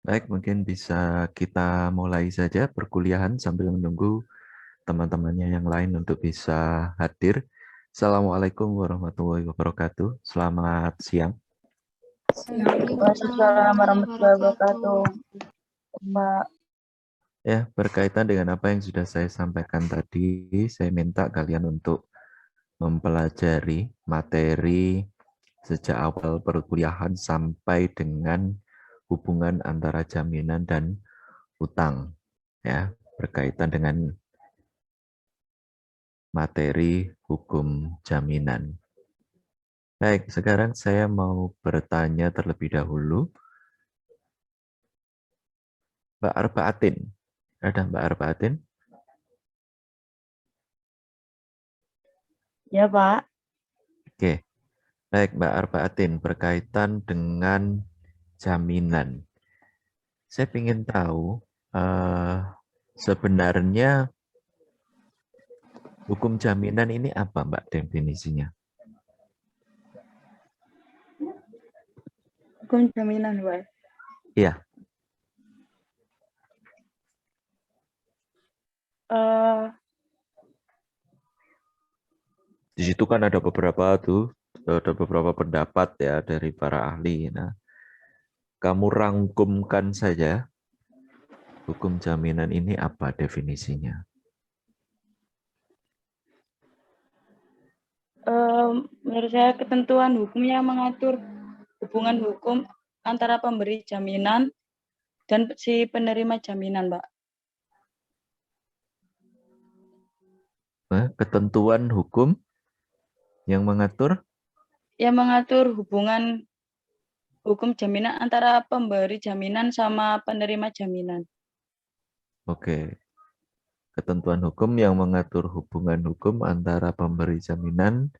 Baik, mungkin bisa kita mulai saja perkuliahan sambil menunggu teman-temannya yang lain untuk bisa hadir. Assalamualaikum warahmatullahi wabarakatuh. Selamat siang. Waalaikumsalam warahmatullahi wabarakatuh. Mbak. Ya, berkaitan dengan apa yang sudah saya sampaikan tadi, saya minta kalian untuk mempelajari materi sejak awal perkuliahan sampai dengan hubungan antara jaminan dan utang, ya, berkaitan dengan materi hukum jaminan. Baik, sekarang saya mau bertanya terlebih dahulu. Mbak Arbaatin, ada Mbak Arbaatin? Ya, Pak. Oke, baik Mbak Arbaatin, berkaitan dengan jaminan. Saya ingin tahu sebenarnya hukum jaminan ini apa Mbak definisinya? Hukum jaminan, Pak. Iya. Di situ kan ada beberapa pendapat ya dari para ahli. Nah, kamu rangkumkan saja hukum jaminan ini apa definisinya? Menurut saya ketentuan hukum yang mengatur hubungan hukum antara pemberi jaminan dan si penerima jaminan, Pak. Ketentuan hukum yang mengatur? Yang mengatur hubungan hukum jaminan antara pemberi jaminan sama penerima jaminan. Oke. Ketentuan hukum yang mengatur hubungan hukum antara pemberi jaminan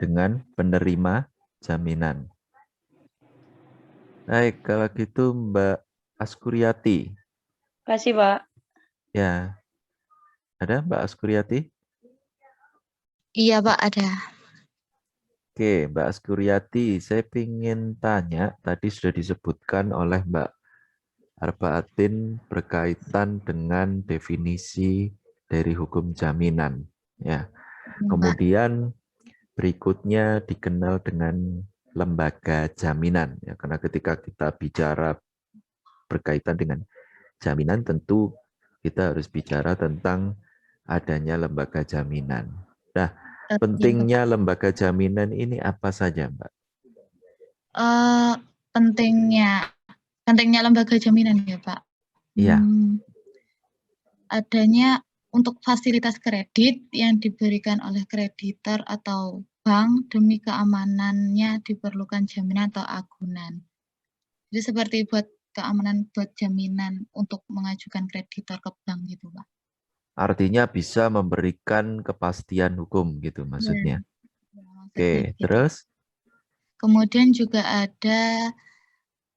dengan penerima jaminan. Baik, kalau gitu Mbak Askuriati. Kasih, Pak. Ya, ada Mbak Askuriati? Iya, Pak, ada. Oke, Mbak Askuriati, saya ingin tanya, tadi sudah disebutkan oleh Mbak Arbaatin berkaitan dengan definisi dari hukum jaminan. Ya, kemudian berikutnya dikenal dengan lembaga jaminan. Ya, karena ketika kita bicara berkaitan dengan jaminan, tentu kita harus bicara tentang adanya lembaga jaminan. Nah, pentingnya lembaga jaminan ini apa saja, Mbak? Pentingnya lembaga jaminan ya, Pak. Iya. Adanya untuk fasilitas kredit yang diberikan oleh kreditor atau bank demi keamanannya diperlukan jaminan atau agunan. Jadi seperti buat keamanan buat jaminan untuk mengajukan kreditor ke bank gitu, Pak. Artinya bisa memberikan kepastian hukum gitu maksudnya. Oke, Gitu. terus? Kemudian juga ada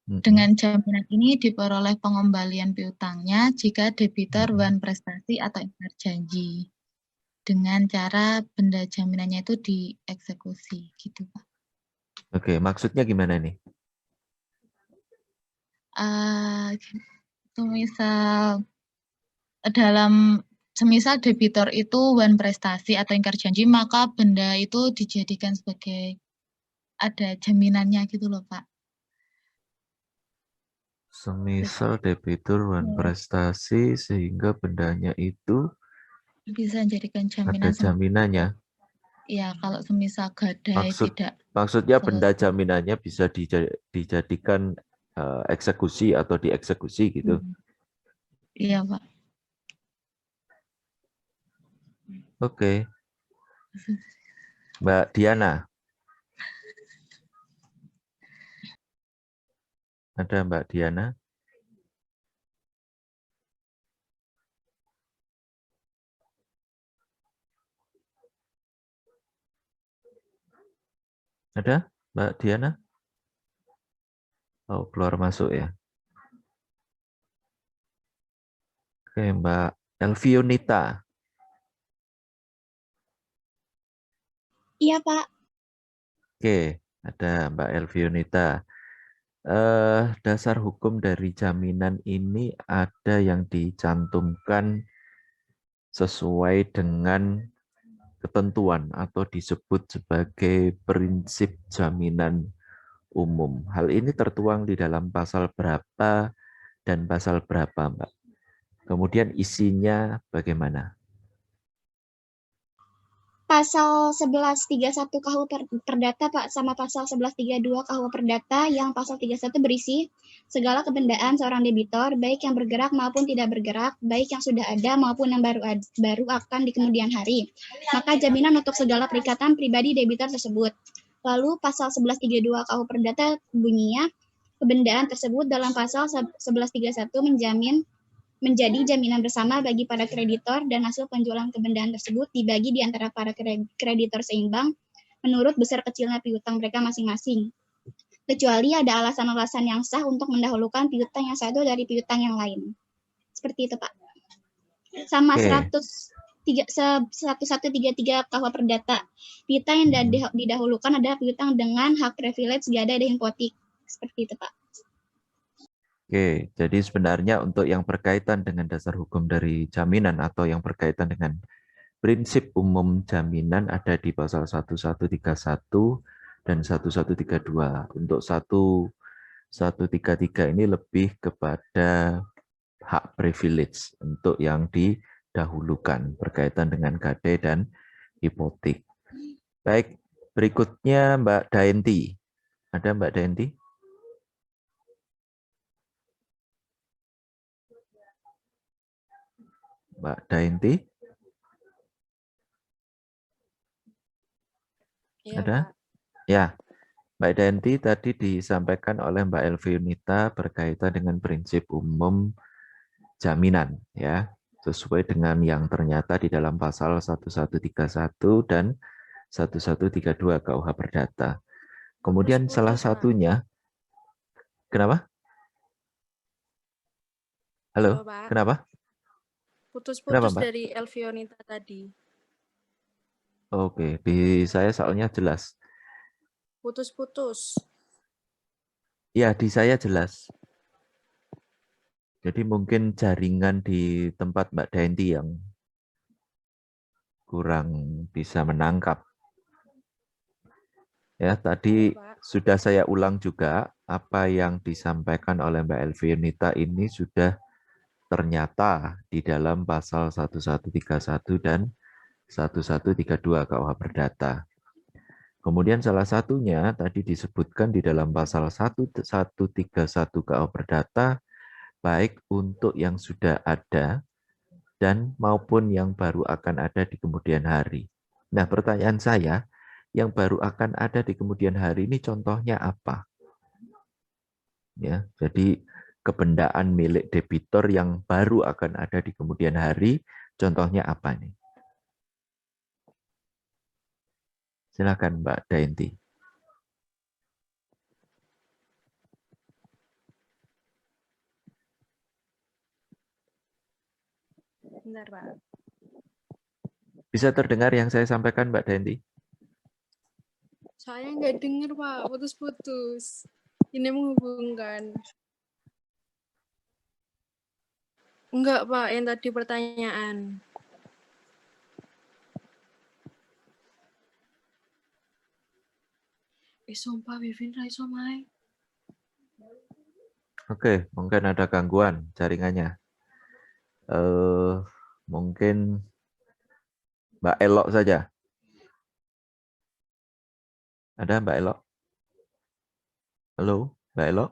dengan jaminan ini diperoleh pengembalian piutangnya jika debitur wan prestasi atau ingkar janji. Dengan cara benda jaminannya itu dieksekusi gitu, Pak. Oke, maksudnya gimana nih? Semisal debitur itu wan prestasi atau ingkar janji, maka benda itu dijadikan sebagai ada jaminannya gitu loh, Pak. Semisal debitur wan prestasi sehingga bendanya itu bisa dijadikan jaminan. Ada jaminannya. Ya, kalau semisal gadai maksudnya benda jaminannya bisa dijadikan eksekusi atau dieksekusi gitu. Iya, Pak. Oke. Mbak Diana. Ada Mbak Diana? Ada Mbak Diana? Oh, keluar masuk ya. Oke, Mbak Elvionita. Iya, Pak. Oke, ada Mbak Elvionita. Dasar hukum dari jaminan ini ada yang dicantumkan sesuai dengan ketentuan atau disebut sebagai prinsip jaminan umum. Hal ini tertuang di dalam pasal berapa dan pasal berapa, Mbak? Kemudian isinya bagaimana? Pasal 1131 KUH Perdata, Pak, sama pasal 1132 KUH Perdata yang pasal 31 berisi segala kebendaan seorang debitor, baik yang bergerak maupun tidak bergerak, baik yang sudah ada maupun yang baru akan di kemudian hari. Maka jaminan untuk segala perikatan pribadi debitor tersebut. Lalu pasal 1132 KUH Perdata bunyinya, kebendaan tersebut dalam pasal 1131 menjadi jaminan bersama bagi para kreditor dan hasil penjualan kebendaan tersebut dibagi di antara para kreditor seimbang menurut besar kecilnya piutang mereka masing-masing. Kecuali ada alasan-alasan yang sah untuk mendahulukan piutang yang satu dari piutang yang lain. Seperti itu, Pak. Sama 1133 KUH Perdata. Piutang yang didahulukan adalah piutang dengan hak privilege gada dan hipotek. Seperti itu, Pak. Oke, jadi sebenarnya untuk yang berkaitan dengan dasar hukum dari jaminan atau yang berkaitan dengan prinsip umum jaminan ada di pasal 1131 dan 1132. Untuk 1133 ini lebih kepada hak privilege untuk yang didahulukan berkaitan dengan gade dan hipotek. Baik, berikutnya Mbak Daenti. Ada Mbak Daenti? Mbak Daenti? Ya, Ada? Pak. Ya, Mbak Daenti tadi disampaikan oleh Mbak Elvionita berkaitan dengan prinsip umum jaminan, ya, sesuai dengan yang ternyata di dalam pasal 1131 dan 1132 KUH Perdata. Kemudian Putus-putus, salah Pak. satunya, kenapa? Halo, Pak. kenapa? Putus-putus Mbak? dari Elvionita tadi. Oke, di saya soalnya jelas. Putus-putus. Ya, di saya jelas. Jadi mungkin jaringan di tempat Mbak Daenti yang kurang bisa menangkap. Ya, tadi sudah saya ulang juga apa yang disampaikan oleh Mbak Elvionita ini sudah ternyata di dalam pasal 1131 dan 1132 KUH Perdata. Kemudian salah satunya tadi disebutkan di dalam pasal 1131 KUH Perdata baik untuk yang sudah ada dan maupun yang baru akan ada di kemudian hari. Nah, pertanyaan saya, yang baru akan ada di kemudian hari ini contohnya apa? Ya, jadi kebendaan milik debitur yang baru akan ada di kemudian hari, contohnya apa nih? Silakan Mbak Daenti. Bentar, Pak. Bisa terdengar yang saya sampaikan Mbak Daenti? Saya nggak dengar, Pak. Putus-putus. Ini menghubungkan. Enggak, Pak. Yang tadi pertanyaan. Sumpah, Bivin Raiso Mai. Oke, mungkin ada gangguan jaringannya. Mungkin Mbak Elok saja. Ada Mbak Elok? Halo, Mbak Elok?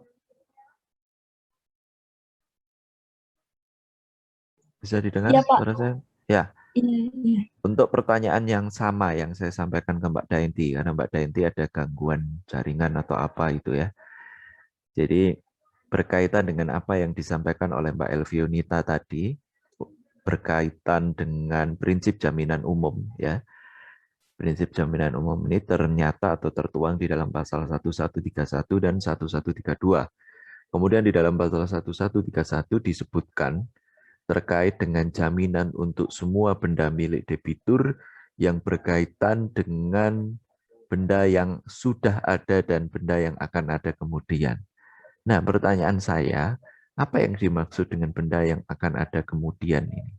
Bisa didengar Ya, Pak. suara saya? Ya. Iya. Untuk pertanyaan yang sama yang saya sampaikan ke Mbak Daenti, karena Mbak Daenti ada gangguan jaringan atau apa itu ya. Jadi berkaitan dengan apa yang disampaikan oleh Mbak Elvionita tadi, berkaitan dengan prinsip jaminan umum, ya. Prinsip jaminan umum ini ternyata atau tertuang di dalam pasal 1131 dan 1132. Kemudian di dalam pasal 1131 disebutkan terkait dengan jaminan untuk semua benda milik debitur yang berkaitan dengan benda yang sudah ada dan benda yang akan ada kemudian. Nah, pertanyaan saya, apa yang dimaksud dengan benda yang akan ada kemudian ini?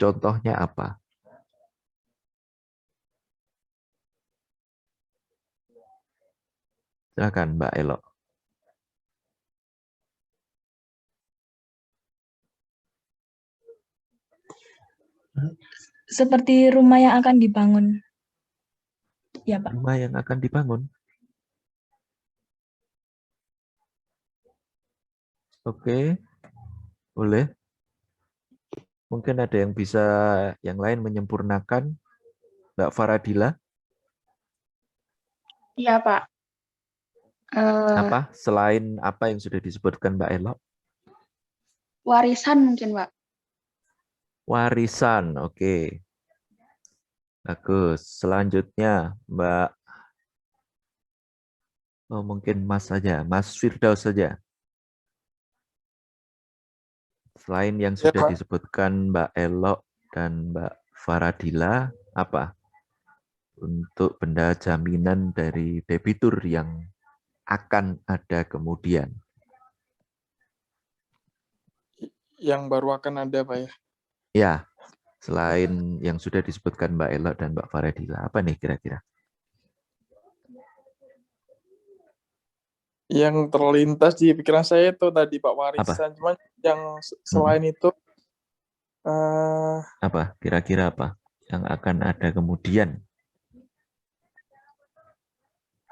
Contohnya apa? Silakan Mbak Elo. Seperti rumah yang akan dibangun. Ya, Pak. Rumah yang akan dibangun. Oke, boleh. Mungkin ada yang bisa yang lain menyempurnakan. Mbak Faradila. Iya, Pak. Apa? Selain apa yang sudah disebutkan Mbak Elo? Warisan mungkin, Pak. Warisan, oke. Bagus. Selanjutnya, Mbak. Oh, mungkin Mas saja. Mas Firdaus saja. Selain yang sudah disebutkan Mbak Elo dan Mbak Faradila, apa? Untuk benda jaminan dari debitur yang akan ada kemudian. Yang baru akan ada, Pak ya? Ya, selain yang sudah disebutkan Mbak Elo dan Mbak Faradila, apa nih kira-kira? Yang terlintas di pikiran saya itu tadi Pak warisan, cuman yang selain itu apa? Kira-kira apa yang akan ada kemudian?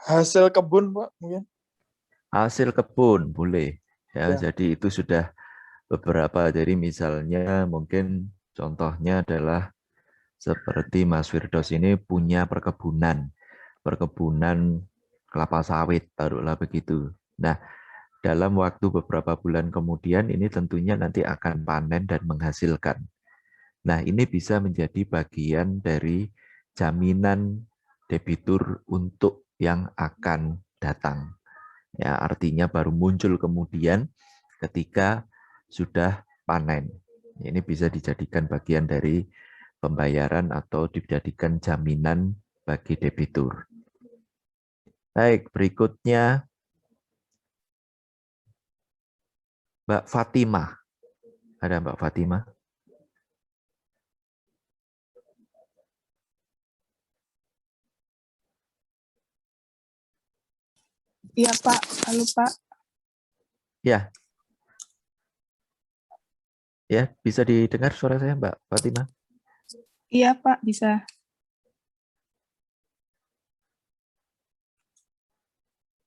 hasil kebun, Pak, mungkin. Hasil kebun, boleh. Ya, Ya. jadi itu sudah beberapa. Jadi misalnya mungkin contohnya adalah seperti Mas Firdaus ini punya perkebunan kelapa sawit, taruhlah begitu. Nah, dalam waktu beberapa bulan kemudian ini tentunya nanti akan panen dan menghasilkan. Nah, ini bisa menjadi bagian dari jaminan debitur untuk yang akan datang. Ya, artinya baru muncul kemudian ketika sudah panen. Ini bisa dijadikan bagian dari pembayaran atau dijadikan jaminan bagi debitur. Baik, berikutnya Mbak Fatimah. Ada Mbak Fatimah? Iya, Pak. Halo, Pak. Ya. Ya, bisa didengar suara saya, Mbak Fatimah? Iya, Pak. Bisa.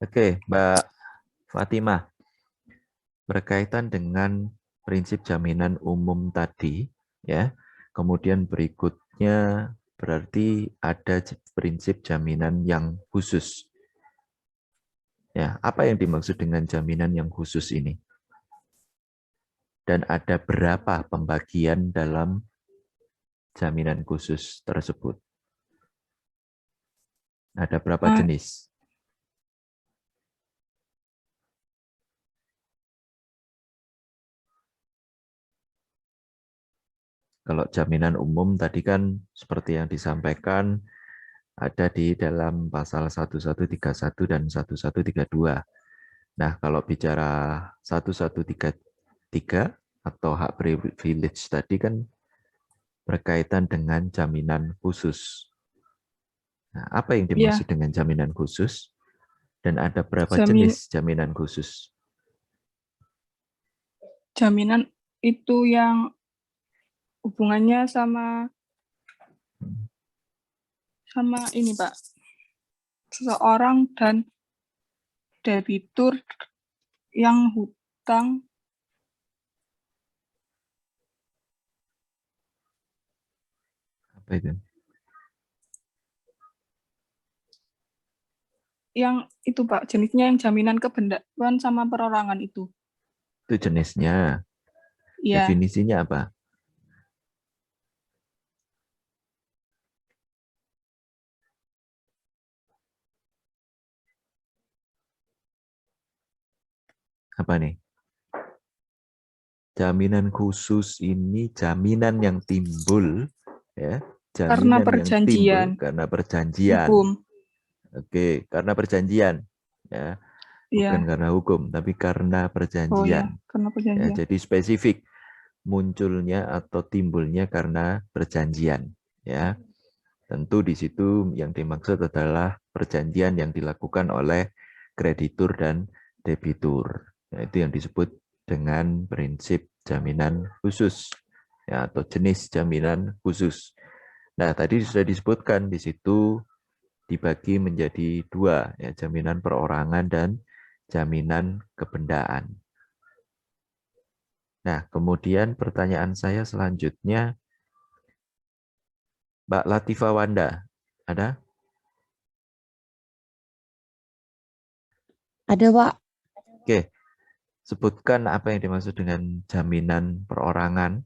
Oke, Mbak Fatimah. Berkaitan dengan prinsip jaminan umum tadi, ya. Kemudian berikutnya berarti ada prinsip jaminan yang khusus. Ya, apa yang dimaksud dengan jaminan yang khusus ini? Dan ada berapa pembagian dalam jaminan khusus tersebut? Ada berapa jenis? Kalau jaminan umum tadi kan seperti yang disampaikan ada di dalam pasal 1131 dan 1132. Nah, kalau bicara 1133 atau hak privilege tadi kan berkaitan dengan jaminan khusus. Nah, apa yang dimaksud dengan jaminan khusus? Dan ada berapa jenis jaminan khusus? Jaminan itu yang hubungannya sama ini, Pak. Seseorang dan debitur yang hutang. Apa itu? yang itu Pak, jenisnya yang jaminan kebendaan sama perorangan itu. Itu jenisnya. Iya. Definisinya apa? Apa nih? Jaminan khusus ini jaminan yang timbul, ya, Karena jaminan yang timbul perjanjian. karena perjanjian. Hukum. Oke, karena perjanjian, ya, bukan Iya. karena hukum, tapi karena Oh ya, perjanjian. karena Ya, perjanjian. jadi spesifik munculnya atau timbulnya karena perjanjian, ya. Tentu di situ yang dimaksud adalah perjanjian yang dilakukan oleh kreditur dan debitur. Nah, itu yang disebut dengan prinsip jaminan khusus, ya, atau jenis jaminan khusus. Nah, tadi sudah disebutkan di situ dibagi menjadi dua, ya, jaminan perorangan dan jaminan kebendaan. Nah, kemudian pertanyaan saya selanjutnya, Mbak Latifa Wanda, ada? Ada, Pak. Oke, sebutkan apa yang dimaksud dengan jaminan perorangan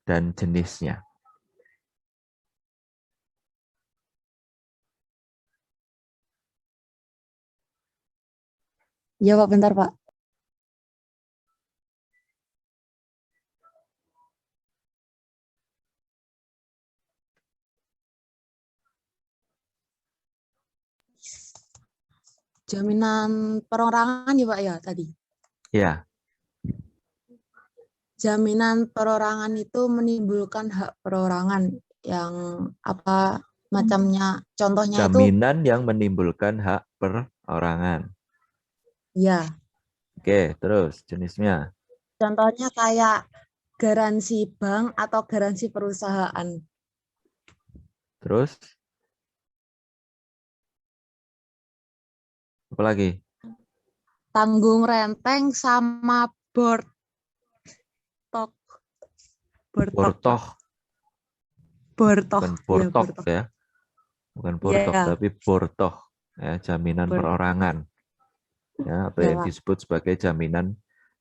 dan jenisnya. Ya, Pak, bentar, Pak. Jaminan perorangan ya, Pak, ya, tadi? Ya. Jaminan perorangan itu menimbulkan hak perorangan yang apa macamnya, contohnya jaminan yang menimbulkan hak perorangan. Ya. Oke, terus jenisnya. Contohnya kayak garansi bank atau garansi perusahaan. Terus? Apa lagi? Tanggung renteng sama bortok. Bortoh. Bortoh. Bukan bortok, ya, ya. Bukan bortok, ya. tapi bortoh. Ya, jaminan perorangan. Ya, atau yang disebut sebagai jaminan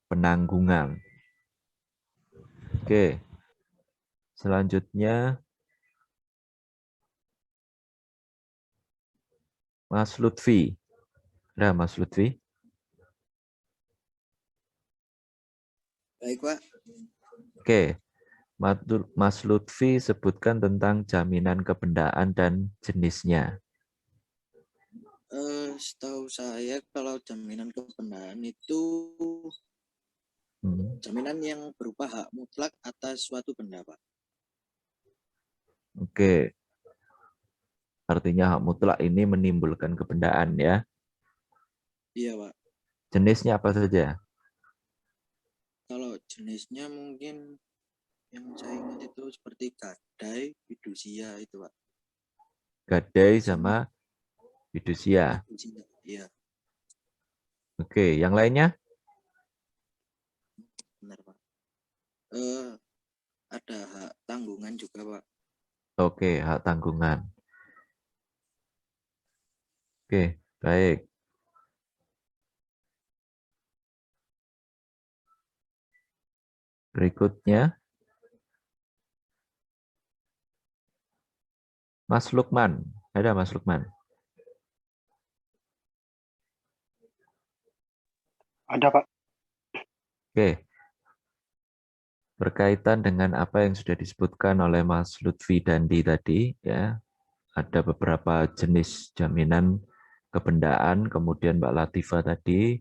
penanggungan. Oke. Selanjutnya, Mas Lutfi. Ada Mas Lutfi? Baik, Pak. Oke. Mas Lutfi sebutkan tentang jaminan kebendaan dan jenisnya. Setahu saya kalau jaminan kebendaan itu jaminan yang berupa hak mutlak atas suatu benda, Pak. Oke. Artinya hak mutlak ini menimbulkan kebendaan, ya? Iya, Pak. Jenisnya apa saja? Kalau jenisnya mungkin yang saya ingat itu seperti gadai, fidusia itu, Pak. Gadai sama fidusia. Iya. Oke, yang lainnya? Benar, Pak. Ada hak tanggungan juga, Pak. Oke, hak tanggungan. Oke, baik. Berikutnya, Mas Lukman. Ada Mas Lukman? Ada, Pak. Oke. Berkaitan dengan apa yang sudah disebutkan oleh Mas Lutfi Dandi tadi, ya, ada beberapa jenis jaminan kebendaan, kemudian Mbak Latifa tadi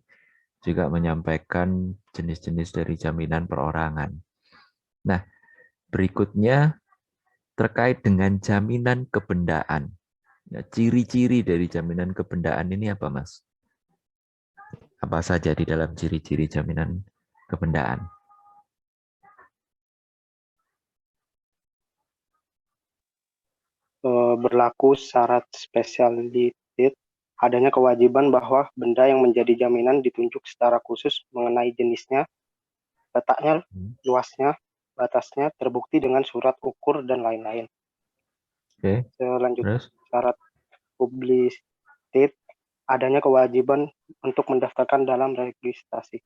juga menyampaikan jenis-jenis dari jaminan perorangan. Nah, berikutnya terkait dengan jaminan kebendaan. Nah, ciri-ciri dari jaminan kebendaan ini apa, Mas? Apa saja di dalam ciri-ciri jaminan kebendaan? Berlaku syarat spesialitas, adanya kewajiban bahwa benda yang menjadi jaminan ditunjuk secara khusus mengenai jenisnya, letaknya, luasnya, batasnya, terbukti dengan surat ukur, dan lain-lain. Oke. Selanjutnya, syarat publisitas, adanya kewajiban untuk mendaftarkan dalam registrasi.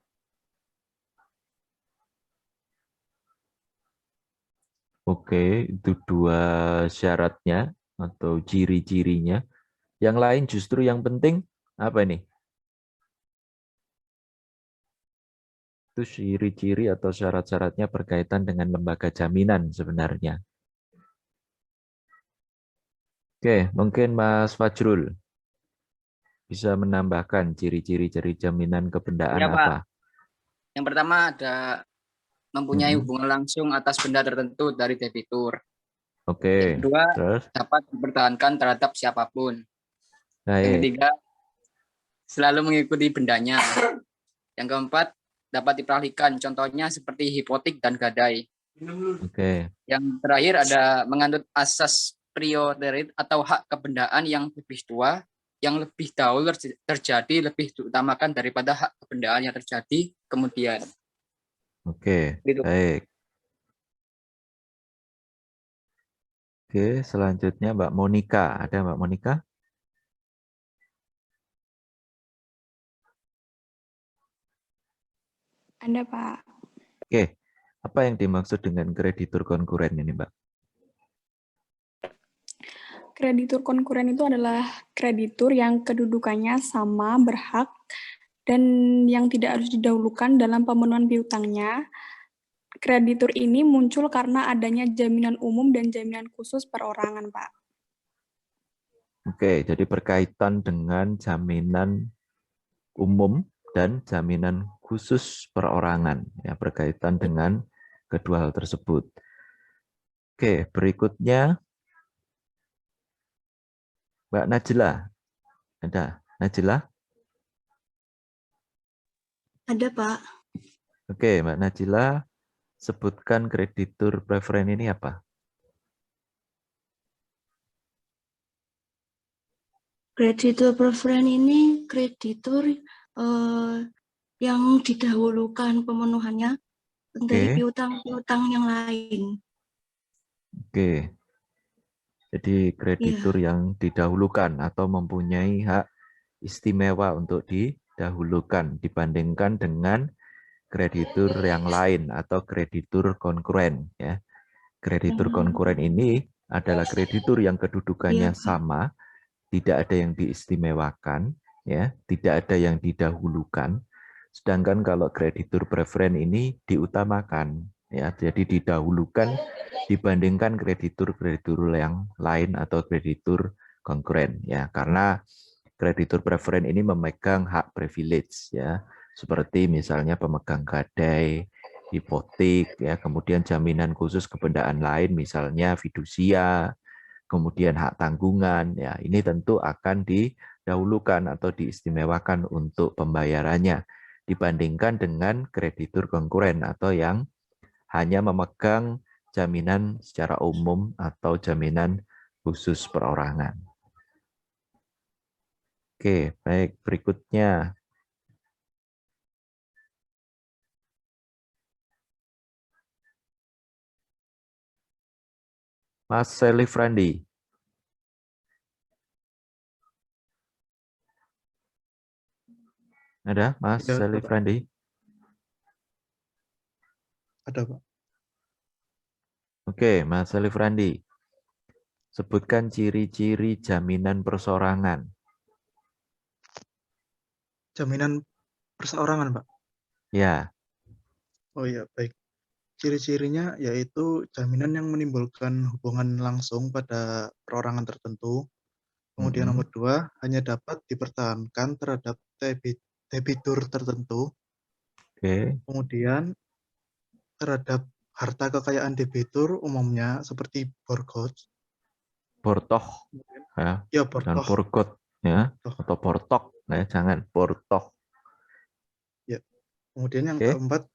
Oke, itu dua syaratnya atau ciri-cirinya. Yang lain justru yang penting apa ini? Itu ciri-ciri atau syarat-syaratnya berkaitan dengan lembaga jaminan sebenarnya. Oke, mungkin Mas Fajrul bisa menambahkan ciri-ciri jaminan kebendaan Ya, Pak. apa? Yang pertama ada mempunyai hubungan langsung atas benda tertentu dari debitur. Oke. Yang kedua, terus? dapat dipertahankan terhadap siapapun. Baik. Yang ketiga, selalu mengikuti bendanya. Yang keempat, dapat diperalihkan, contohnya seperti hipotek dan gadai. Oke. Yang terakhir ada menganut asas prioritas atau hak kebendaan yang lebih tua, yang lebih dahulu terjadi, lebih diutamakan daripada hak kebendaan yang terjadi kemudian. Oke, Gitu. baik. Oke, selanjutnya Mbak Monika. Ada Mbak Monika? Ada, Pak. Oke, apa yang dimaksud dengan kreditur konkuren ini, Mbak? Kreditur konkuren itu adalah kreditur yang kedudukannya sama, berhak, dan yang tidak harus didahulukan dalam pemenuhan piutangnya. Kreditur ini muncul karena adanya jaminan umum dan jaminan khusus perorangan, Pak. Oke, jadi berkaitan dengan jaminan umum dan jaminan khusus perorangan, ya, berkaitan dengan kedua hal tersebut. Oke, berikutnya Mbak Najla. Ada Najla? Ada, Pak. Oke, Mbak Najla, sebutkan kreditur preferen ini apa? Kreditur preferen ini kreditur yang didahulukan pemenuhannya dari piutang-piutang yang lain. Oke. Jadi kreditur yang didahulukan atau mempunyai hak istimewa untuk didahulukan dibandingkan dengan kreditur yang lain atau kreditur konkuren, ya. Kreditur konkuren ini adalah kreditur yang kedudukannya sama, tidak ada yang diistimewakan, ya, tidak ada yang didahulukan. Sedangkan kalau kreditur preferen ini diutamakan, ya, jadi didahulukan dibandingkan kreditur-kreditur yang lain atau kreditur konkuren, ya, karena kreditur preferen ini memegang hak privilege, ya, seperti misalnya pemegang gadai, hipotek, ya, kemudian jaminan khusus kebendaan lain, misalnya fidusia, kemudian hak tanggungan, ya, ini tentu akan didahulukan atau diistimewakan untuk pembayarannya dibandingkan dengan kreditur konkuren atau yang hanya memegang jaminan secara umum atau jaminan khusus perorangan. Oke, baik. Berikutnya. Mas Selif Randi. Ada, Mas Selif Randi? Ada, Pak. Oke, Mas Selif Randi. Sebutkan ciri-ciri jaminan perseorangan. Jaminan perseorangan, Pak? Ya. Oh iya, baik. Ciri-cirinya yaitu jaminan yang menimbulkan hubungan langsung pada perorangan tertentu. Kemudian nomor 2, hanya dapat dipertahankan terhadap debitur tertentu. Kemudian terhadap harta kekayaan debitur umumnya seperti borgot. Bortoh, ya, ya bortoh. Borgot, ya, atau bortok, ya, jangan bortoh. Ya. Kemudian yang keempat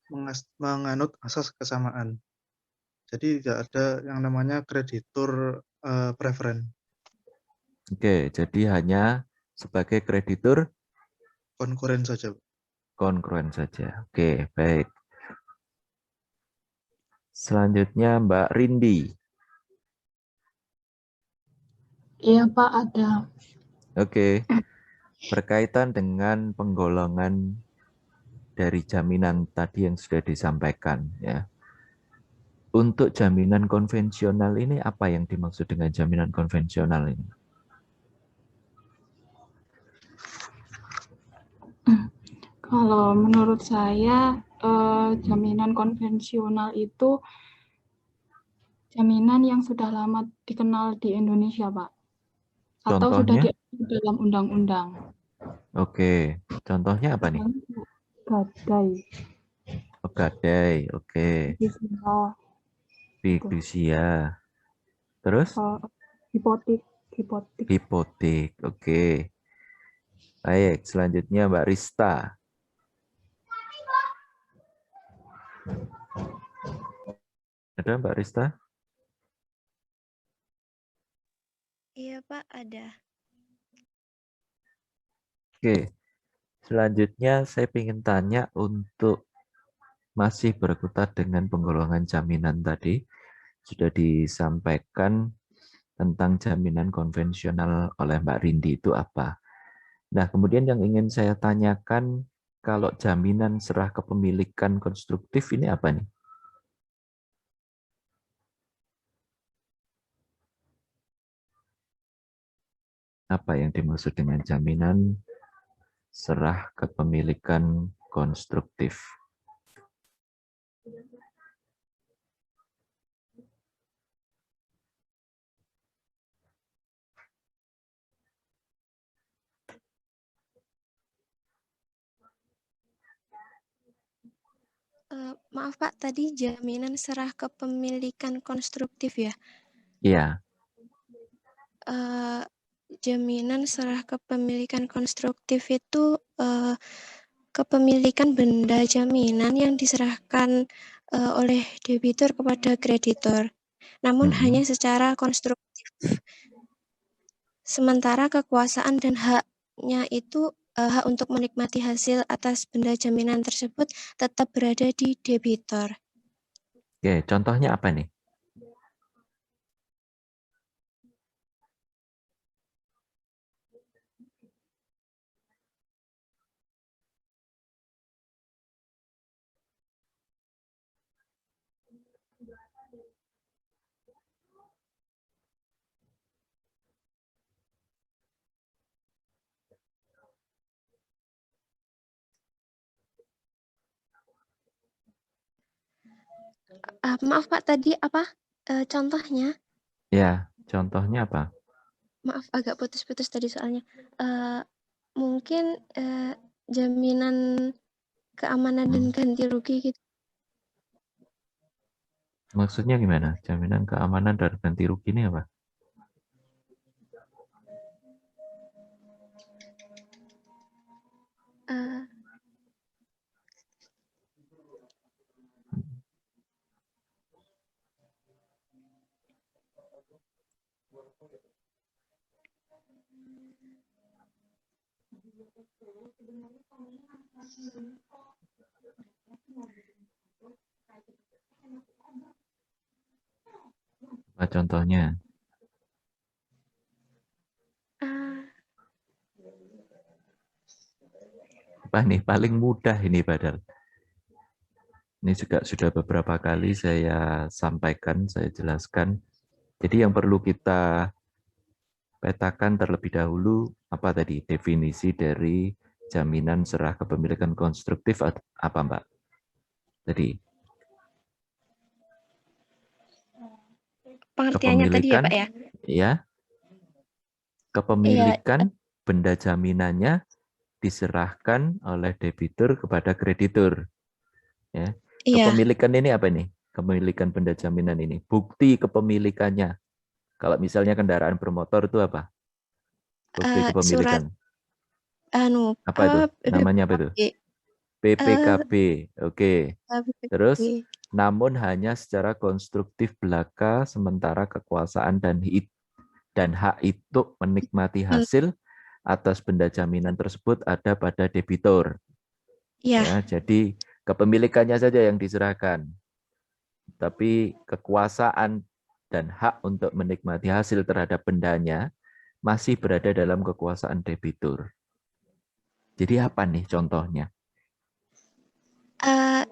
menganut asas kesamaan. Jadi tidak ada yang namanya kreditur preferen. Oke, jadi hanya sebagai kreditur konkuren saja. Konkuren saja. Oke, baik. Selanjutnya Mbak Rindi. Iya, Pak, ada. Oke. berkaitan dengan penggolongan dari jaminan tadi yang sudah disampaikan, ya. Untuk jaminan konvensional ini, apa yang dimaksud dengan jaminan konvensional ini? Kalau menurut saya, jaminan konvensional itu jaminan yang sudah lama dikenal di Indonesia, Pak. Atau sudah Contohnya? diatur dalam undang-undang. Oke, contohnya apa nih? Gadai. Oh, gadai, oke. Fidusia. Terus? Hipotek. Hipotek, oke. Baik, selanjutnya Mbak Rista. Ada Mbak Rista? Iya Pak, ada. Oke, selanjutnya saya ingin tanya untuk masih berkutat dengan penggolongan jaminan tadi. Sudah disampaikan tentang jaminan konvensional oleh Mbak Rindi itu apa. Nah, kemudian yang ingin saya tanyakan, kalau jaminan serah kepemilikan konstruktif ini apa nih? Apa yang dimaksud dengan jaminan serah kepemilikan konstruktif? Maaf Pak, tadi jaminan serah kepemilikan konstruktif ya? Iya. Jaminan serah kepemilikan konstruktif itu kepemilikan benda jaminan yang diserahkan oleh debitur kepada kreditor, namun hanya secara konstruktif. Sementara kekuasaan dan haknya itu hak untuk menikmati hasil atas benda jaminan tersebut tetap berada di debitor. Oke, contohnya apa nih? Maaf Pak, tadi apa contohnya? Ya, contohnya apa? Maaf, agak putus-putus tadi soalnya. Mungkin jaminan keamanan dan ganti rugi gitu. Maksudnya gimana? Jaminan keamanan dan ganti rugi ini apa? Apa contohnya? Apa nih? Paling mudah ini padahal. Ini juga sudah beberapa kali saya sampaikan, saya jelaskan. Jadi yang perlu kita petakan terlebih dahulu, apa tadi definisi dari jaminan serah kepemilikan konstruktif apa Mbak? Tadi. Pengertiannya tadi ya Pak ya? Ya. Kepemilikan benda jaminannya diserahkan oleh debitur kepada kreditur. Ya. Kepemilikan ini apa nih? Kepemilikan benda jaminan ini. Bukti kepemilikannya. Kalau misalnya kendaraan bermotor itu apa? Bukti kepemilikan. Surat, apa itu? Namanya apa itu? PPKB. Oke. Terus, namun hanya secara konstruktif belaka, sementara kekuasaan dan hak itu menikmati hasil atas benda jaminan tersebut ada pada debitur. Ya, jadi kepemilikannya saja yang diserahkan. Tapi kekuasaan dan hak untuk menikmati hasil terhadap bendanya masih berada dalam kekuasaan debitur. Jadi apa nih contohnya? Eh,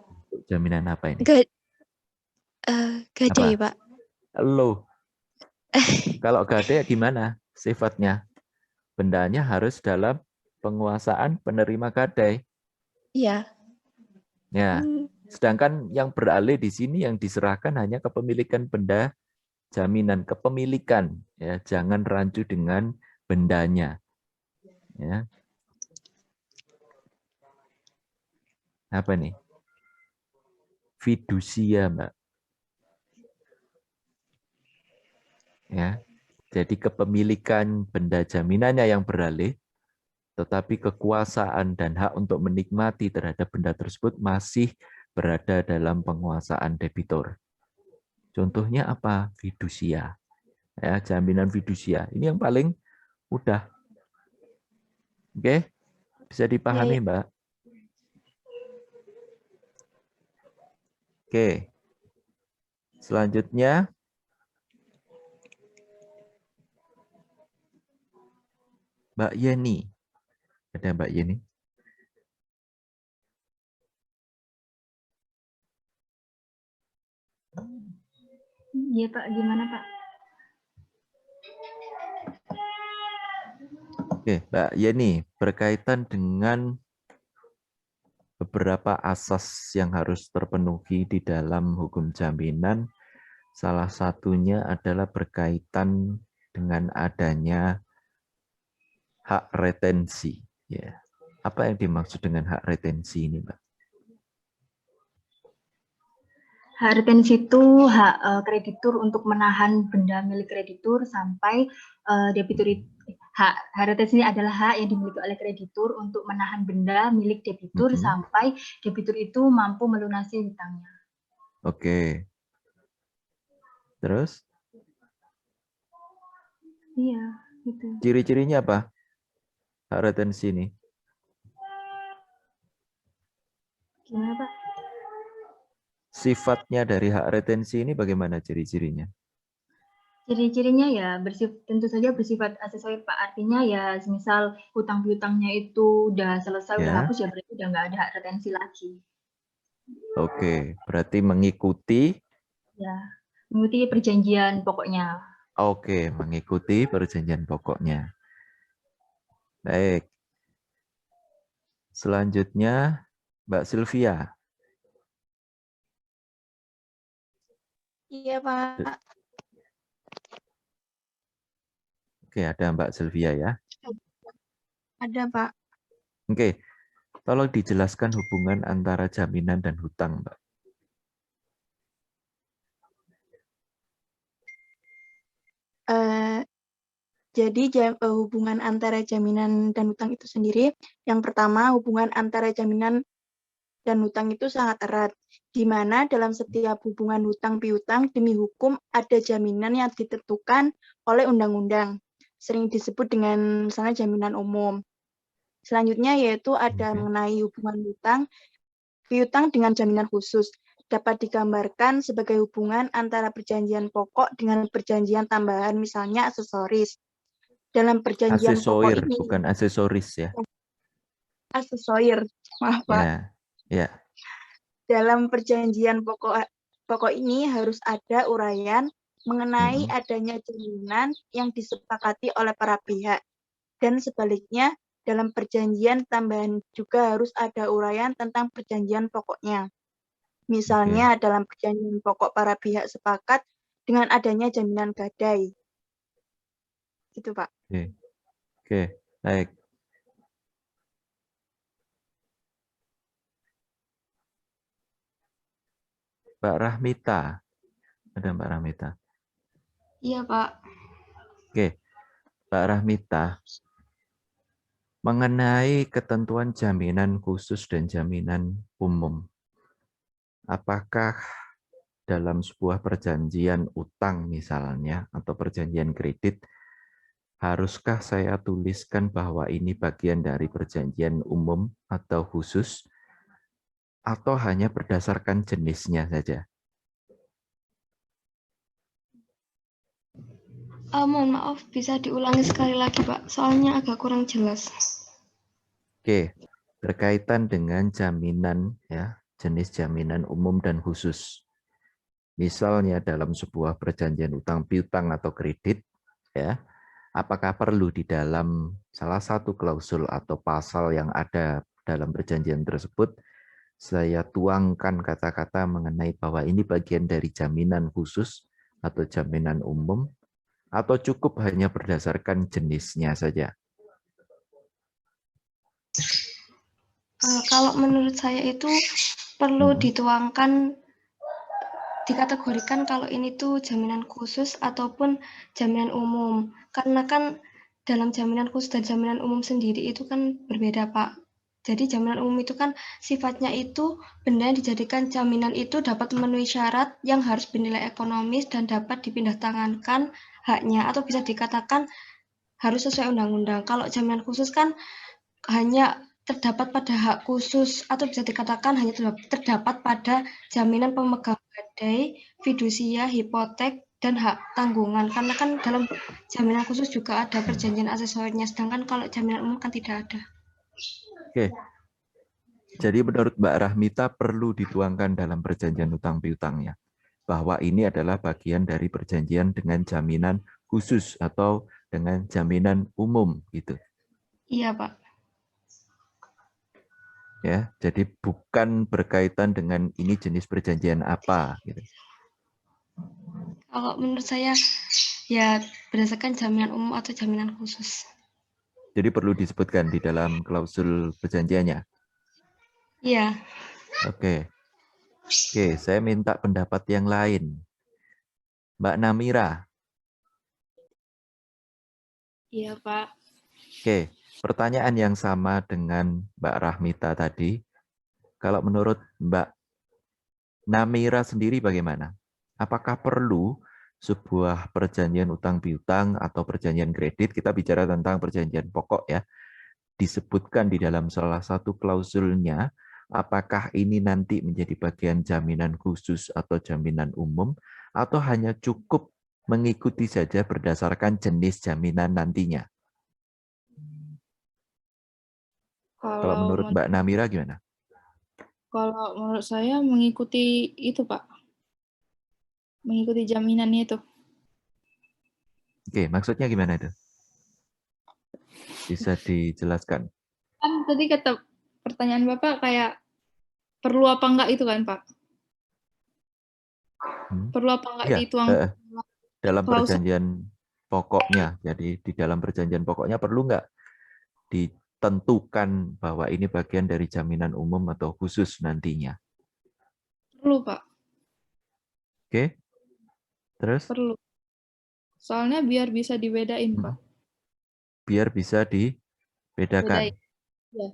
Jaminan apa ini? Gadai, Apa? Pak. Loh, kalau gadai gimana sifatnya? Bendanya harus dalam penguasaan penerima gadai. Iya. Ya, sedangkan yang beralih di sini yang diserahkan hanya kepemilikan benda jaminan, kepemilikan, ya, jangan rancu dengan bendanya. Ya. Apa nih? Fidusia, Mbak. Ya. Jadi kepemilikan benda jaminannya yang beralih, tetapi kekuasaan dan hak untuk menikmati terhadap benda tersebut masih berada dalam penguasaan debitur. Contohnya apa? Fidusia. Ya, jaminan fidusia. Ini yang paling mudah. Oke? Bisa dipahami, Mbak? Oke. Selanjutnya, Mbak Yeni. Ada Mbak Yeni? Iya Pak, gimana Pak? Oke, Mbak Yeni, berkaitan dengan beberapa asas yang harus terpenuhi di dalam hukum jaminan, salah satunya adalah berkaitan dengan adanya hak retensi. Ya. Apa yang dimaksud dengan hak retensi ini, Mbak? Hak retensi itu hak kreditur untuk menahan benda milik kreditur sampai debitur itu. Hak retensi ini adalah hak yang dimiliki oleh kreditur untuk menahan benda milik debitur sampai debitur itu mampu melunasi hutangnya. Oke. Terus? Iya, gitu. Ciri-cirinya apa? Hak retensi ini. Gimana, Pak? Sifatnya dari hak retensi ini bagaimana ciri-cirinya? Ciri-cirinya ya tentu saja bersifat aksesoris, Pak. Artinya ya misal hutang piutangnya itu udah selesai, udah hapus, ya berarti udah nggak ada hak retensi lagi. Oke, berarti mengikuti? Ya, mengikuti perjanjian pokoknya. Oke, mengikuti perjanjian pokoknya. Baik. Selanjutnya, Mbak Sylvia. Iya, Pak. Oke, ada Mbak Sylvia ya. Ada, Pak. Oke, tolong dijelaskan hubungan antara jaminan dan hutang, Mbak. Jadi hubungan antara jaminan dan hutang itu sendiri, yang pertama hubungan antara jaminan dan hutang itu sangat erat, di mana dalam setiap hubungan hutang piutang demi hukum ada jaminan yang ditentukan oleh undang-undang, sering disebut dengan misalnya jaminan umum. Selanjutnya yaitu ada mengenai hubungan hutang piutang dengan jaminan khusus, dapat digambarkan sebagai hubungan antara perjanjian pokok dengan perjanjian tambahan, misalnya aksesoris. Dalam perjanjian pokok ini, bukan aksesoris ya. Aksesoris, maaf Pak. Ya. Dalam perjanjian pokok ini harus ada uraian mengenai adanya jaminan yang disepakati oleh para pihak. Dan sebaliknya, dalam perjanjian tambahan juga harus ada uraian tentang perjanjian pokoknya. Misalnya dalam perjanjian pokok para pihak sepakat dengan adanya jaminan gadai. Gitu, Pak. Oke, baik. Mbak Rahmita. Ada Mbak Rahmita? Iya, Pak. Oke, Mbak Rahmita. Mengenai ketentuan jaminan khusus dan jaminan umum. Apakah dalam sebuah perjanjian utang misalnya, atau perjanjian kredit, haruskah saya tuliskan bahwa ini bagian dari perjanjian umum atau khusus, atau hanya berdasarkan jenisnya saja? Mohon maaf, bisa diulangi sekali lagi, Pak. Soalnya agak kurang jelas. Oke, berkaitan dengan jaminan ya, jenis jaminan umum dan khusus. Misalnya dalam sebuah perjanjian utang piutang atau kredit ya, apakah perlu di dalam salah satu klausul atau pasal yang ada dalam perjanjian tersebut saya tuangkan kata-kata mengenai bahwa ini bagian dari jaminan khusus atau jaminan umum, atau cukup hanya berdasarkan jenisnya saja? Kalau menurut saya itu perlu dituangkan, dikategorikan kalau ini tuh jaminan khusus ataupun jaminan umum. Karena kan dalam jaminan khusus dan jaminan umum sendiri itu kan berbeda, Pak. Jadi jaminan umum itu kan sifatnya itu benda yang dijadikan jaminan itu dapat memenuhi syarat yang harus bernilai ekonomis dan dapat dipindah tangankan haknya, atau bisa dikatakan harus sesuai undang-undang. Kalau jaminan khusus kan hanya terdapat pada hak khusus, atau bisa dikatakan hanya terdapat pada jaminan pemegang gadai, fidusia, hipotek, dan hak tanggungan. Karena kan dalam jaminan khusus juga ada perjanjian aksesorinya, sedangkan kalau jaminan umum kan tidak ada. Oke. Jadi menurut Mbak Rahmita perlu dituangkan dalam perjanjian utang piutangnya bahwa ini adalah bagian dari perjanjian dengan jaminan khusus atau dengan jaminan umum gitu. Iya, Pak. Ya, jadi bukan berkaitan dengan ini jenis perjanjian apa gitu. Kalau menurut saya ya berdasarkan jaminan umum atau jaminan khusus. Jadi perlu disebutkan di dalam klausul perjanjiannya. Iya. Oke. Oke, saya minta pendapat yang lain. Mbak Namira. Iya, Pak. Oke, pertanyaan yang sama dengan Mbak Rahmita tadi. Kalau menurut Mbak Namira sendiri bagaimana? Apakah perlu sebuah perjanjian utang piutang atau perjanjian kredit, kita bicara tentang perjanjian pokok ya, disebutkan di dalam salah satu klausulnya, apakah ini nanti menjadi bagian jaminan khusus atau jaminan umum, atau hanya cukup mengikuti saja berdasarkan jenis jaminan nantinya? Kalau menurut Mbak Namira gimana? Kalau menurut saya mengikuti itu, Pak. Mengikuti jaminannya itu. Oke, maksudnya gimana itu? Bisa dijelaskan? Kan tadi kata pertanyaan Bapak kayak perlu apa enggak itu kan, Pak? Perlu apa enggak Iya, dituang dalam klausul? perjanjian pokoknya. Jadi di dalam perjanjian pokoknya perlu nggak ditentukan bahwa ini bagian dari jaminan umum atau khusus nantinya? Perlu, Pak. Oke, terus? Perlu. Soalnya biar bisa dibedain, Pak. Biar bisa dibedakan Bedain. Ya.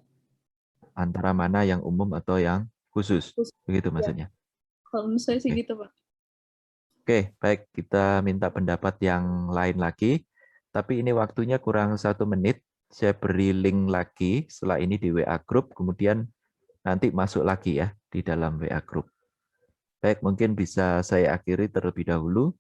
antara mana yang umum atau yang khusus. Begitu maksudnya? Kalau menurut saya sih gitu, Pak. Oke, baik. Kita minta pendapat yang lain lagi. Tapi ini waktunya kurang 1 menit. Saya beri link lagi setelah ini di WA Group. Kemudian nanti masuk lagi ya di dalam WA Group. Baik, mungkin bisa saya akhiri terlebih dahulu.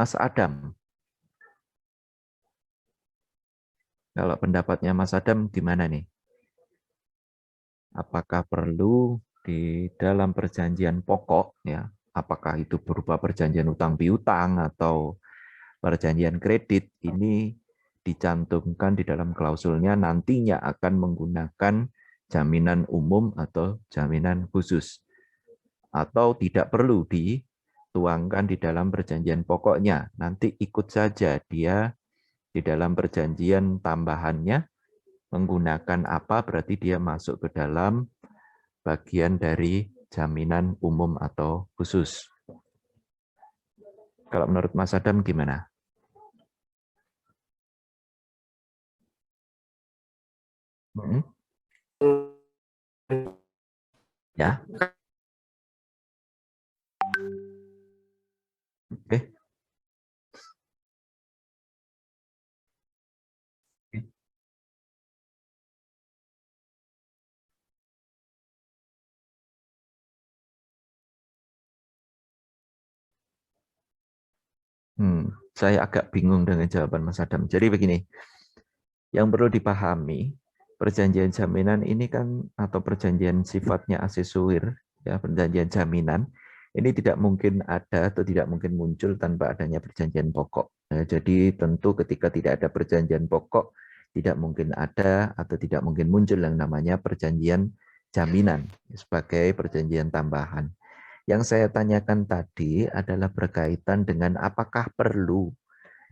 Mas Adam. Kalau pendapatnya Mas Adam gimana nih? Apakah perlu di dalam perjanjian pokok, ya, apakah itu berupa perjanjian utang piutang atau perjanjian kredit, ini dicantumkan di dalam klausulnya nantinya akan menggunakan jaminan umum atau jaminan khusus, atau tidak perlu dituangkan di dalam perjanjian pokoknya, nanti ikut saja dia di dalam perjanjian tambahannya menggunakan apa, berarti dia masuk ke dalam bagian dari jaminan umum atau khusus. Kalau menurut Mas Adam gimana? Ya. Oke. Saya agak bingung dengan jawaban Mas Adam. Jadi begini, yang perlu dipahami, perjanjian jaminan ini kan, atau perjanjian sifatnya asesuir, ya, perjanjian jaminan, ini tidak mungkin ada atau tidak mungkin muncul tanpa adanya perjanjian pokok. Nah, jadi tentu ketika tidak ada perjanjian pokok, tidak mungkin ada atau tidak mungkin muncul yang namanya perjanjian jaminan sebagai perjanjian tambahan. Yang saya tanyakan tadi adalah berkaitan dengan apakah perlu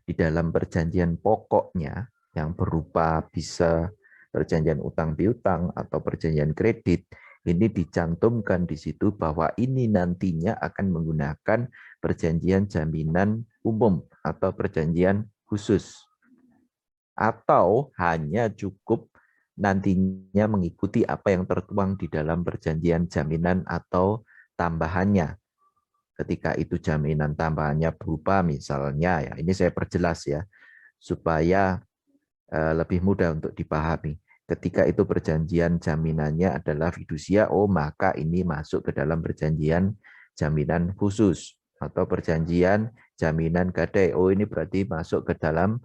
di dalam perjanjian pokoknya yang berupa bisa perjanjian utang piutang atau perjanjian kredit, ini dicantumkan di situ bahwa ini nantinya akan menggunakan perjanjian jaminan umum atau perjanjian khusus. Atau hanya cukup nantinya mengikuti apa yang tertuang di dalam perjanjian jaminan atau tambahannya. Ketika itu jaminan tambahannya berupa misalnya, ya ini saya perjelas ya, supaya lebih mudah untuk dipahami. Ketika itu perjanjian jaminannya adalah fidusia, oh maka ini masuk ke dalam perjanjian jaminan khusus. Atau perjanjian jaminan gadai, oh ini berarti masuk ke dalam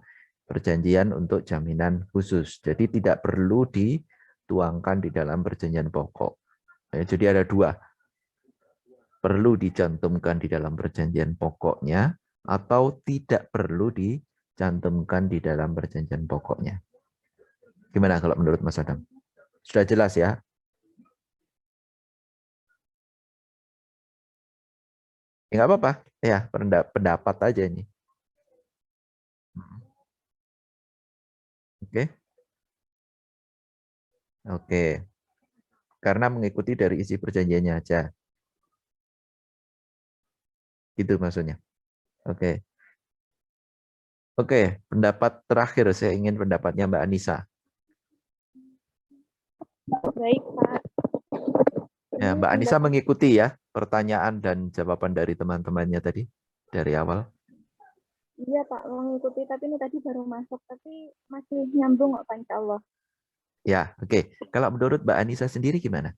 perjanjian untuk jaminan khusus. Jadi tidak perlu dituangkan di dalam perjanjian pokok. Jadi ada dua. Perlu dicantumkan di dalam perjanjian pokoknya atau tidak perlu dicantumkan di dalam perjanjian pokoknya. Gimana kalau menurut Mas Adam? Sudah jelas ya? Ya nggak apa-apa, ya pendapat aja ini. Oke. Oke. Karena mengikuti dari isi perjanjiannya aja. Gitu maksudnya. Oke. Oke, pendapat terakhir saya ingin pendapatnya Mbak Anissa. Baik, Pak. Ya, Mbak Anissa mengikuti ya pertanyaan dan jawaban dari teman-temannya tadi dari awal. Iya, Pak, mengikuti, tapi ini tadi baru masuk, tapi masih nyambung kok, Pak, insya Allah. Ya, oke. Kalau menurut Mbak Anissa sendiri gimana?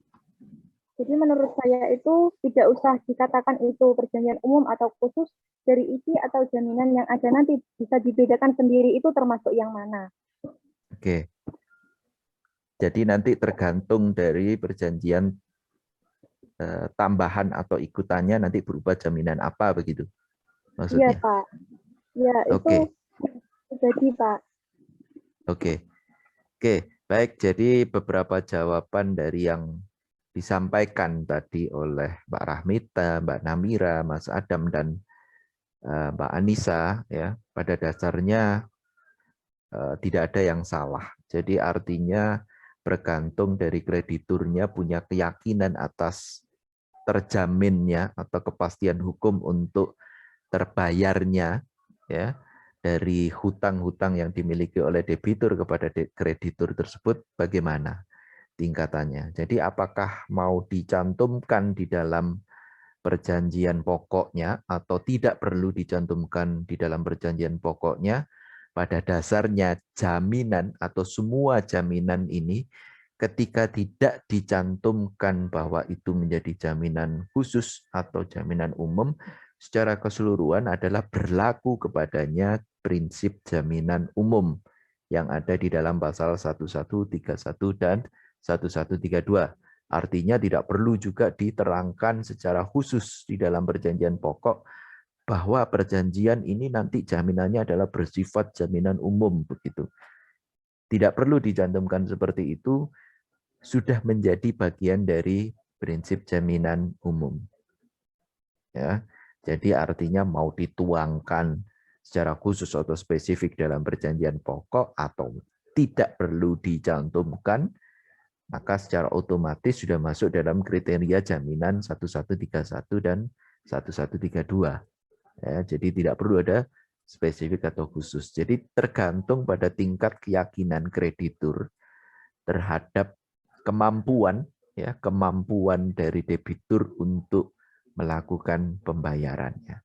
Jadi menurut saya itu tidak usah dikatakan itu perjanjian umum atau khusus, dari isi atau jaminan yang ada nanti bisa dibedakan sendiri itu termasuk yang mana. Oke. Jadi nanti tergantung dari perjanjian tambahan atau ikutannya nanti berupa jaminan apa begitu maksudnya? Iya, Pak. Ya, Oke. Itu jadi, Pak. Oke. Oke, baik. Jadi beberapa jawaban dari yang disampaikan tadi oleh Mbak Rahmita, Mbak Namira, Mas Adam, dan Mbak Anissa, ya, pada dasarnya tidak ada yang salah. Jadi artinya bergantung dari krediturnya punya keyakinan atas terjaminnya atau kepastian hukum untuk terbayarnya, ya, dari hutang-hutang yang dimiliki oleh debitur kepada kreditur tersebut bagaimana tingkatannya. Jadi apakah mau dicantumkan di dalam perjanjian pokoknya atau tidak perlu dicantumkan di dalam perjanjian pokoknya, pada dasarnya jaminan atau semua jaminan ini ketika tidak dicantumkan bahwa itu menjadi jaminan khusus atau jaminan umum, secara keseluruhan adalah berlaku kepadanya prinsip jaminan umum yang ada di dalam pasal 1131 dan 1132. Artinya tidak perlu juga diterangkan secara khusus di dalam perjanjian pokok bahwa perjanjian ini nanti jaminannya adalah bersifat jaminan umum begitu. Tidak perlu dicantumkan seperti itu, sudah menjadi bagian dari prinsip jaminan umum. Ya, jadi artinya mau dituangkan secara khusus atau spesifik dalam perjanjian pokok atau tidak perlu dicantumkan, maka secara otomatis sudah masuk dalam kriteria jaminan 1131 dan 1132. Ya, jadi tidak perlu ada spesifik atau khusus. Jadi tergantung pada tingkat keyakinan kreditur terhadap kemampuan dari debitur untuk melakukan pembayarannya.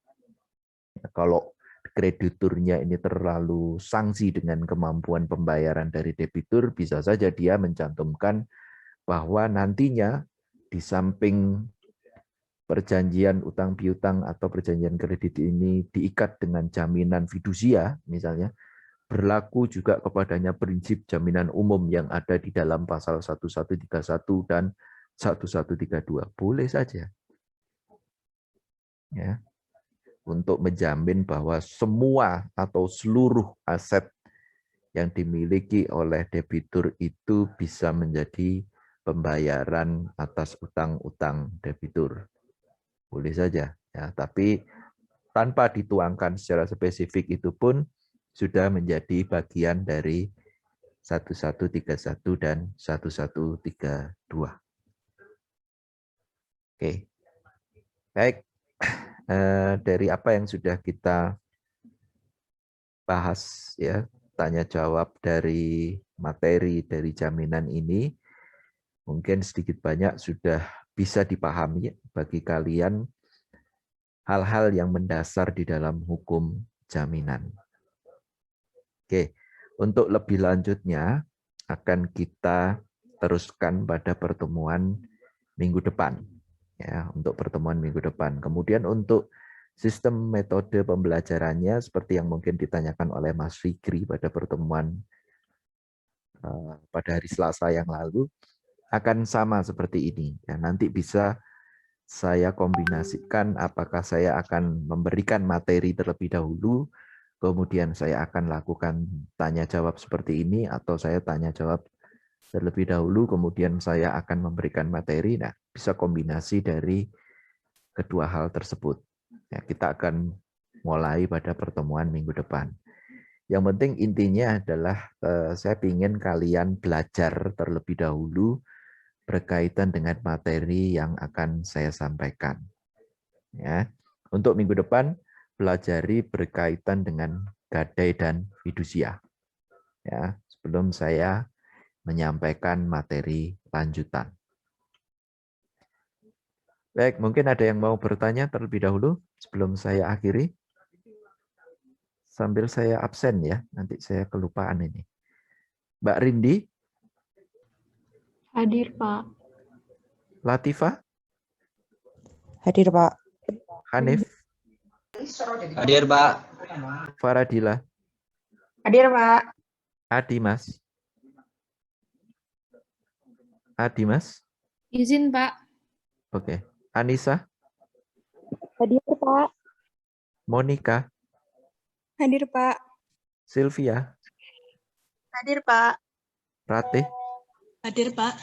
Ya, kalau krediturnya ini terlalu sanksi dengan kemampuan pembayaran dari debitur, bisa saja dia mencantumkan bahwa nantinya di samping perjanjian utang piutang atau perjanjian kredit ini diikat dengan jaminan fidusia, misalnya, berlaku juga kepadanya prinsip jaminan umum yang ada di dalam pasal 1131 dan 1132. Boleh saja. Ya. Untuk menjamin bahwa semua atau seluruh aset yang dimiliki oleh debitur itu bisa menjadi pembayaran atas utang-utang debitur. Boleh saja, ya, tapi tanpa dituangkan secara spesifik itu pun sudah menjadi bagian dari 1131 dan 1132. Oke. Baik. Dari apa yang sudah kita bahas, ya, tanya jawab dari materi dari jaminan ini, mungkin sedikit banyak sudah bisa dipahami bagi kalian hal-hal yang mendasar di dalam hukum jaminan. Oke, untuk lebih lanjutnya akan kita teruskan pada pertemuan minggu depan. Ya, untuk pertemuan minggu depan. Kemudian untuk sistem metode pembelajarannya seperti yang mungkin ditanyakan oleh Mas Fikri pada pertemuan pada hari Selasa yang lalu, akan sama seperti ini. Ya, nanti bisa saya kombinasikan apakah saya akan memberikan materi terlebih dahulu, kemudian saya akan lakukan tanya jawab seperti ini, atau saya tanya jawab terlebih dahulu, kemudian saya akan memberikan materi. Nah, bisa kombinasi dari kedua hal tersebut. Ya, kita akan mulai pada pertemuan minggu depan. Yang penting intinya adalah saya ingin kalian belajar terlebih dahulu berkaitan dengan materi yang akan saya sampaikan. Ya, untuk minggu depan pelajari berkaitan dengan gadai dan fidusia. Ya, sebelum saya menyampaikan materi lanjutan. Baik, mungkin ada yang mau bertanya terlebih dahulu sebelum saya akhiri. Sambil saya absen ya, nanti saya kelupaan ini. Mbak Rindi? Hadir, Pak. Latifah? Hadir, Pak. Hanif? Hadir, Pak. Faradila? Hadir, Pak. Adi, Mas? Adi, Mas? Izin, Pak. Oke. Anissa? Hadir, Pak. Monica? Hadir, Pak. Sylvia? Hadir, Pak. Ratih? Hadir, Pak.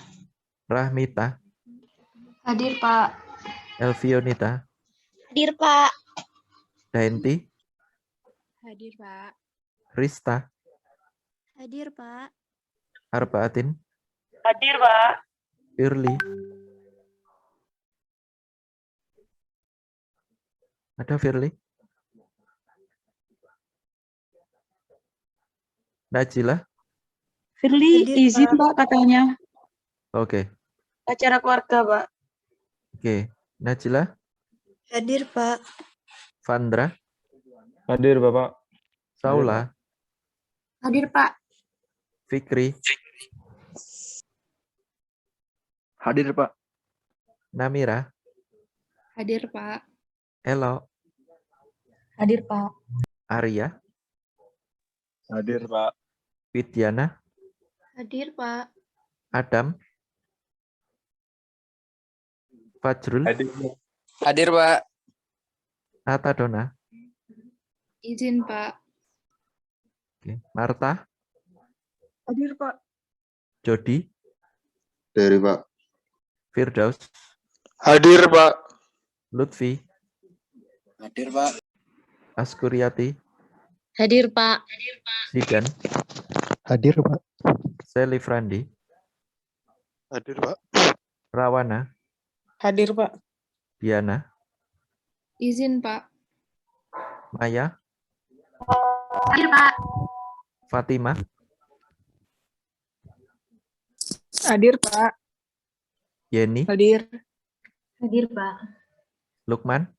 Rahmita? Hadir, Pak. Elvionita? Hadir, Pak. Daenti? Hadir, Pak. Rista? Hadir, Pak. Arbaatin? Hadir, Pak. Firly? Ada Firly? Najila? Firly izin, Pak, katanya. Oke. Acara keluarga, Pak. Oke. Najila? Hadir, Pak. Vandra? Hadir, Bapak. Saula? Hadir, Pak. Fikri? Hadir, Pak. Namira? Hadir, Pak. Elo? Hadir, Pak. Arya, Hadir, Pak. Widiana, Hadir, Pak. Adam, Fajrul, Hadir, Pak. Nata Dona, Izin, Pak. Oke. Marta, Hadir, Pak. Jody, Dari Pak. Firdaus, Hadir, Pak. Lutfi, Hadir, Pak. Askuryati, Hadir, Pak. Zidan, Hadir, Pak. Sally Frandi, Hadir, Pak. Rawana, Hadir, Pak. Diana, Izin, Pak. Maya, Hadir, Pak. Fatima, Hadir, Pak. Yeni, Hadir. Hadir, Pak. Lukman.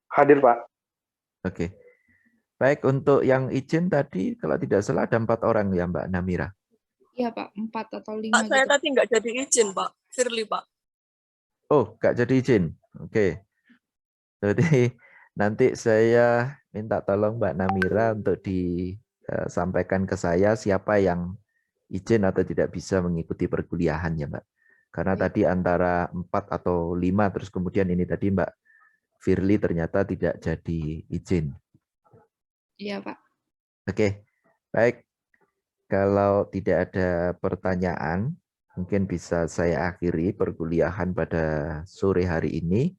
Hadir, Pak. Oke. Baik, untuk yang izin tadi kalau tidak salah ada 4 orang ya Mbak Namira. Iya, Pak. 4 atau 5 Pak, saya gitu. tadi nggak jadi izin, Pak. Firly, Pak. Oh, nggak jadi izin. Oke. Jadi nanti saya minta tolong Mbak Namira untuk disampaikan ke saya siapa yang izin atau tidak bisa mengikuti perkuliahan ya Mbak. Karena tadi antara 4 atau 5 terus kemudian ini tadi Mbak Firly ternyata tidak jadi izin. Iya, Pak. Oke, baik. Kalau tidak ada pertanyaan, mungkin bisa saya akhiri perkuliahan pada sore hari ini.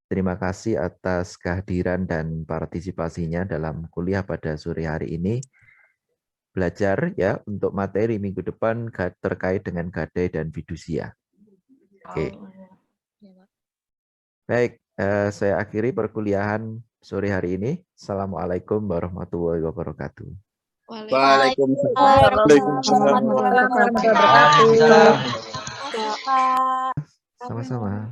Terima kasih atas kehadiran dan partisipasinya dalam kuliah pada sore hari ini. Belajar ya untuk materi minggu depan terkait dengan gadai dan fidusia. Oke. Baik, saya akhiri perkuliahan sore hari ini. Assalamualaikum warahmatullahi wabarakatuh. Waalaikumsalam. Sama-sama.